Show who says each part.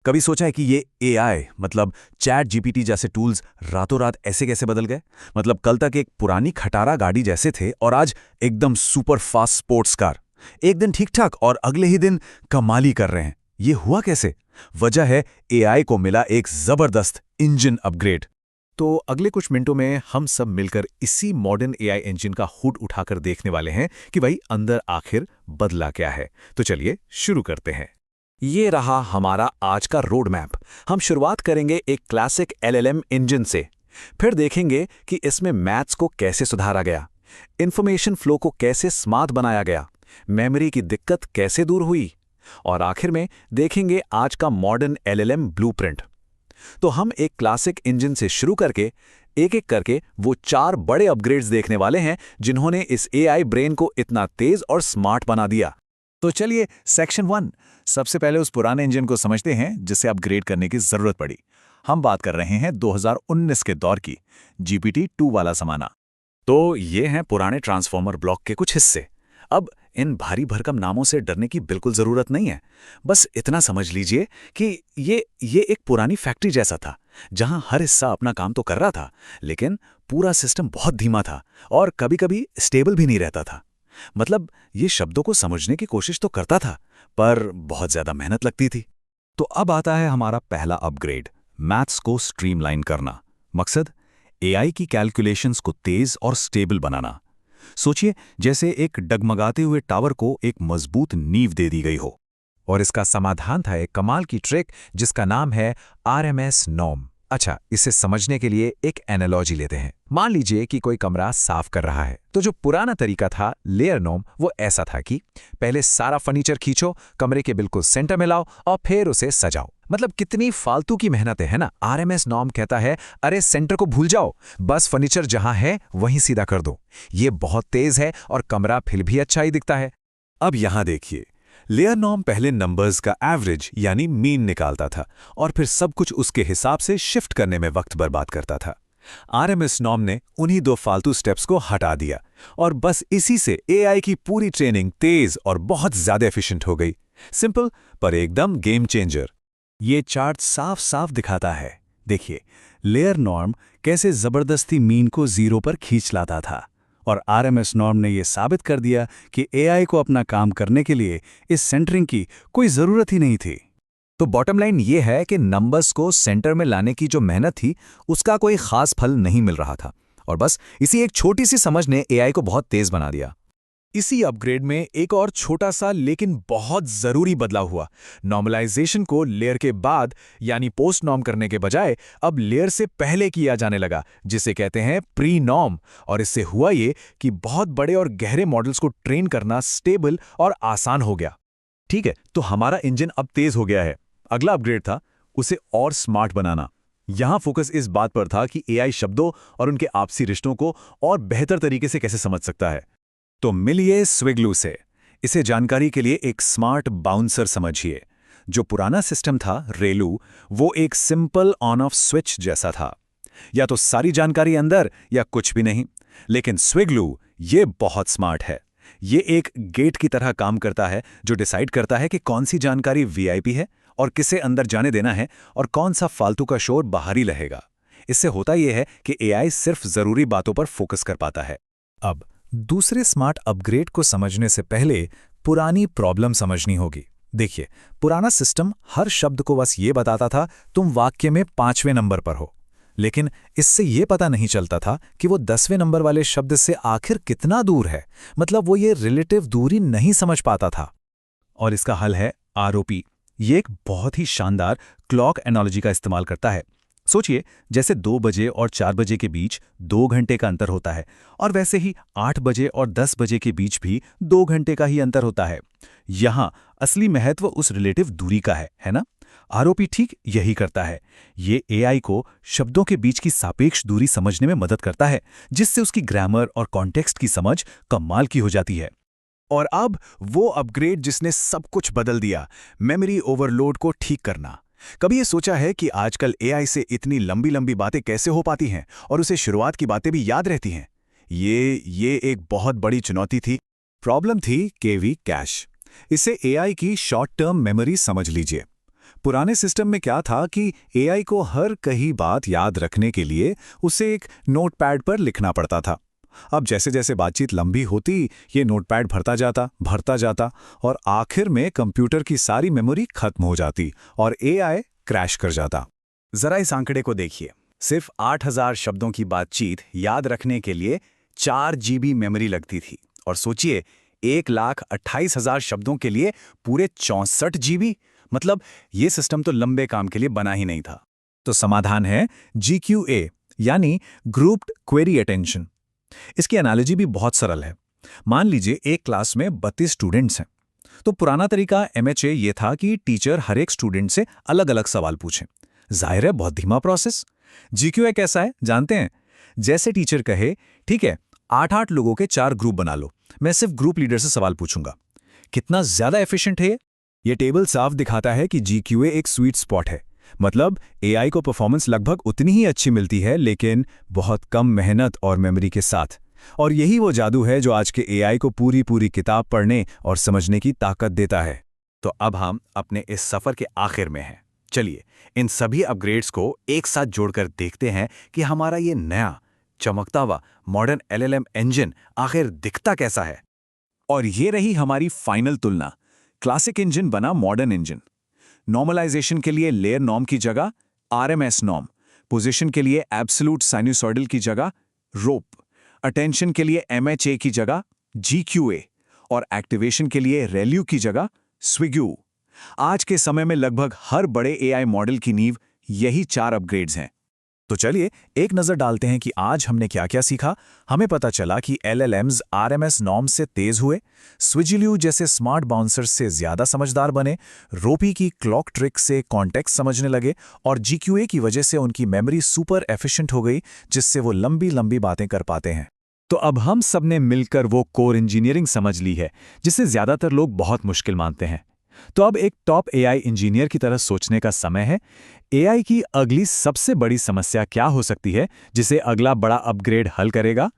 Speaker 1: कभी सोचा है कि ये एआई मतलब चैट जीपीटी जैसे टूल्स रातों रात ऐसे कैसे बदल गए? मतलब कल तक एक पुरानी खटारा गाड़ी जैसे थे और आज एकदम सुपर फास्ट स्पोर्ट्स कार। एक दिन ठीक ठाक और अगले ही दिन कमाली कर रहे हैं। ये हुआ कैसे? वजह है एआई को मिला एक जबरदस्त इंजन अपग्रेड। तो अगले कुछ मिनटों में हम सब मिलकर इसी मॉडर्न एआई इंजन का हुड उठाकर देखने वाले हैं कि भाई अंदर आखिर बदला क्या है। तो चलिए शुरू करते हैं। ये रहा हमारा आज का रोड मैप। हम शुरुआत करेंगे एक क्लासिक एलएलएम इंजन से। फिर देखेंगे कि इसमें मैथ्स को कैसे सुधारा गया, इंफॉर्मेशन फ्लो को कैसे स्मार्ट बनाया गया, मेमोरी की दिक्कत कैसे दूर हुई, और आखिर में देखेंगे आज का मॉडर्न एलएलएम ब्लूप्रिंट। तो हम एक क्लासिक इंजन से शुरू करके एक एक करके वो 4 बड़े अपग्रेड्स देखने वाले हैं जिन्होंने इस एआई ब्रेन को इतना तेज और स्मार्ट बना दिया। तो चलिए सेक्शन 1, सबसे पहले उस पुराने इंजन को समझते हैं जिसे अपग्रेड करने की जरूरत पड़ी। हम बात कर रहे हैं 2019 के दौर की, GPT-2 वाला जमाना। तो ये हैं पुराने ट्रांसफॉर्मर ब्लॉक के कुछ हिस्से। अब इन भारी भरकम नामों से डरने की बिल्कुल जरूरत नहीं है। बस इतना समझ लीजिए कि ये एक पुरानी फैक्ट्री जैसा था, जहां हर हिस्सा अपना काम तो कर रहा था, लेकिन पूरा सिस्टम बहुत धीमा था और कभी-कभी स्टेबल भी नहीं रहता था। मतलब ये शब्दों को समझने की कोशिश तो करता था, पर बहुत ज्यादा मेहनत लगती थी। तो अब आता है हमारा पहला अपग्रेड, मैथ्स को स्ट्रीमलाइन करना। मकसद एआई की कैलकुलेशंस को तेज और स्टेबल बनाना। सोचिए जैसे एक डगमगाते हुए टावर को एक मजबूत नींव दे दी गई हो। और इसका समाधान था एक कमाल की ट्रिक जिसका नाम है आरएमएस नॉर्म। अच्छा, इसे समझने के लिए एक एनालॉजी लेते हैं। मान लीजिए कि कोई कमरा साफ कर रहा है, तो जो पुराना तरीका था लेयर नॉर्म, वो ऐसा था कि पहले सारा फर्नीचर खींचो, कमरे के बिल्कुल सेंटर में लाओ और फिर उसे सजाओ। मतलब कितनी फालतू की मेहनत है ना। आरएमएस नॉर्म कहता है अरे सेंटर को भूल जाओ, बस फर्नीचर जहां है वहीं सीधा कर दो। ये बहुत तेज है और कमरा फिर भी अच्छा ही दिखता है। अब यहां देखिए, लेयर नॉर्म पहले नंबर्स का एवरेज यानी मीन निकालता था और फिर सब कुछ उसके हिसाब से शिफ्ट करने में वक्त बर्बाद करता था। आरएमएस नॉर्म ने उन्हीं 2 फालतू स्टेप्स को हटा दिया और बस इसी से एआई की पूरी ट्रेनिंग तेज और बहुत ज्यादा एफिशिएंट हो गई। सिंपल पर एकदम गेम चेंजर। ये चार्ट साफ साफ दिखाता है। देखिए लेयर नॉर्म कैसे जबरदस्ती मीन को 0 पर खींच लाता था, और आरएमएस नॉर्म ने यह साबित कर दिया कि एआई को अपना काम करने के लिए इस सेंटरिंग की कोई जरूरत ही नहीं थी। तो बॉटम लाइन ये है कि नंबर्स को सेंटर में लाने की जो मेहनत थी उसका कोई खास फल नहीं मिल रहा था, और बस इसी एक छोटी सी समझ ने एआई को बहुत तेज बना दिया। इसी अपग्रेड में एक और छोटा सा लेकिन बहुत जरूरी बदलाव हुआ। नॉर्मलाइजेशन को लेयर के बाद यानी पोस्ट नॉर्म करने के बजाय अब लेयर से पहले किया जाने लगा, जिसे कहते हैं प्री नॉर्म। और इससे हुआ ये कि बहुत बड़े और गहरे मॉडल्स को ट्रेन करना स्टेबल और आसान हो गया। ठीक है, तो हमारा इंजन अब तेज हो गया है। अगला अपग्रेड था उसे और स्मार्ट बनाना। यहां फोकस इस बात पर था कि एआई शब्दों और उनके आपसी रिश्तों को और बेहतर तरीके से कैसे समझ सकता है। तो मिलिए स्विग्लू से। इसे जानकारी के लिए एक स्मार्ट बाउंसर समझिए। जो पुराना सिस्टम था रेलू, वो एक सिंपल ऑन ऑफ स्विच जैसा था, या तो सारी जानकारी अंदर या कुछ भी नहीं। लेकिन स्विग्लू ये बहुत स्मार्ट है। ये एक गेट की तरह काम करता है जो डिसाइड करता है कि कौन सी जानकारी वीआईपी है और किसे अंदर जाने देना है और कौन सा फालतू का शोर बाहर ही रहेगा। इससे होता यह है कि एआई सिर्फ जरूरी बातों पर फोकस कर पाता है। अब दूसरे स्मार्ट अपग्रेड को समझने से पहले पुरानी प्रॉब्लम समझनी होगी। देखिए, पुराना सिस्टम हर शब्द को बस ये बताता था तुम वाक्य में 5वें नंबर पर हो, लेकिन इससे ये पता नहीं चलता था कि वो 10वें नंबर वाले शब्द से आखिर कितना दूर है। मतलब वो ये रिलेटिव दूरी नहीं समझ पाता था। और इसका हल है आरओपी। ये एक बहुत ही शानदार क्लॉक एनालॉजी का इस्तेमाल करता है। सोचिए जैसे 2 बजे और 4 बजे के बीच 2 घंटे का अंतर होता है, और वैसे ही 8 बजे और 10 बजे के बीच भी 2 घंटे का ही अंतर होता है। यहां असली महत्व उस रिलेटिव दूरी का है ना? आरओपी ठीक यही करता है। ये एआई को शब्दों के बीच की सापेक्ष दूरी समझने में मदद करता है, जिससे उसकी ग्रामर और कॉन्टेक्स्ट की समझ कमाल की हो जाती है। और अब वो अपग्रेड जिसने सब कुछ बदल दिया, मेमोरी ओवरलोड को ठीक करना। कभी ये सोचा है कि आजकल एआई से इतनी लंबी लंबी बातें कैसे हो पाती हैं और उसे शुरुआत की बातें भी याद रहती हैं? ये एक बहुत बड़ी चुनौती थी। प्रॉब्लम थी केवी कैश। इसे एआई की शॉर्ट टर्म मेमोरी समझ लीजिए।
Speaker 2: पुराने सिस्टम में क्या था कि एआई को हर कही बात याद रखने के लिए उसे एक नोटपैड पर लिखना पड़ता था। अब जैसे जैसे बातचीत लंबी होती, ये नोटपैड भरता जाता और आखिर में कंप्यूटर की सारी मेमोरी खत्म हो जाती और एआई क्रैश कर जाता।
Speaker 1: जरा इस आंकड़े को देखिए, सिर्फ 8000 शब्दों की बातचीत याद रखने के लिए 4 GB मेमोरी लगती थी। और सोचिए, 1,28,000 शब्दों के लिए पूरे 64 GB। मतलब ये सिस्टम तो लंबे काम के लिए बना ही नहीं था।
Speaker 2: तो समाधान है GQA, यानी ग्रुप्ड क्वेरी अटेंशन। इसकी एनालॉजी भी बहुत सरल है। मान लीजिए एक क्लास में 32 स्टूडेंट्स हैं, तो पुराना तरीका MHA ये था कि टीचर हर एक स्टूडेंट से अलग अलग सवाल पूछें। जाहिर है बहुत धीमा प्रोसेस। GQA कैसा है जानते हैं? जैसे टीचर कहे, ठीक है 8-8 लोगों के 4 ग्रुप बना लो, मैं सिर्फ ग्रुप लीडर से सवाल पूछूंगा। कितना ज्यादा एफिशिएंट है ये टेबल साफ दिखाता है कि GQA एक स्वीट स्पॉट है। मतलब एआई को परफॉर्मेंस लगभग उतनी ही अच्छी मिलती है, लेकिन बहुत कम मेहनत और मेमोरी के साथ। और यही वो जादू है जो आज के एआई को पूरी पूरी किताब पढ़ने और समझने की ताकत देता है।
Speaker 1: तो अब हम अपने इस सफर के आखिर में हैं। चलिए इन सभी अपग्रेड्स को एक साथ जोड़कर देखते हैं कि हमारा ये नया चमकता हुआ मॉडर्न LLM इंजन आखिर दिखता कैसा है। और ये रही हमारी फाइनल तुलना। क्लासिक इंजन बना मॉडर्न इंजन। नॉर्मलाइजेशन के लिए लेयर नॉर्म की जगह RMS नॉर्म, पोजीशन के लिए एब्सोल्यूट साइनसॉइडल की जगह रोप, अटेंशन के लिए MHA की जगह GQA और एक्टिवेशन के लिए रेल्यू की जगह स्विग्यू। आज के समय में लगभग हर बड़े AI मॉडल की नींव यही 4 अपग्रेड्स हैं। तो चलिए एक नजर डालते हैं कि आज हमने क्या क्या सीखा। हमें पता चला कि LLMs RMS नॉर्म से तेज हुए, स्विग्यू जैसे स्मार्ट बाउंसर्स से ज्यादा समझदार बने, रोपी की क्लॉक ट्रिक से कॉन्टेक्स्ट समझने लगे और GQA की वजह से उनकी मेमोरी सुपर एफिशिएंट हो गई, जिससे वो लंबी लंबी बातें कर पाते हैं। तो अब हम सबने मिलकर वो कोर इंजीनियरिंग समझ ली है जिसे ज्यादातर लोग बहुत मुश्किल मानते हैं। तो अब एक टॉप AI इंजीनियर की तरह सोचने का समय है। AI की अगली सबसे बड़ी समस्या क्या हो सकती है जिसे अगला बड़ा अपग्रेड हल करेगा?